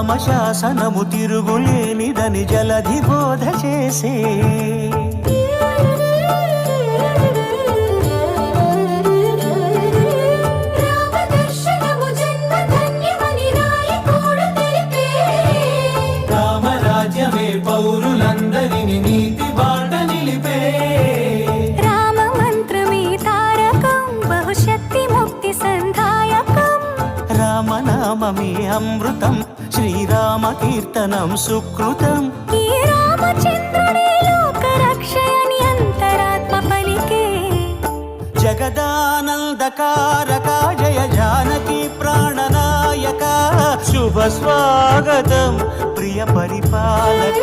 రామశాసనము తిరుగులేనిదని జలధి బోధ చేసే రామరాజ్యమే పౌరులందరిని నీతి బాట నిలిపే రామ మంత్రమే తారకం బహుశక్తి ముక్తి సంధాయకం రామనామమే అమృతం శ్రీరామ కీర్తనం సుకృతం ఈ రామచంద్రుడే లోక రక్షయని అంతరాత్మ పలికే జగదానందకారక జయ జానకి ప్రాణనాయక శుభ స్వాగతం ప్రియ పరిపాలక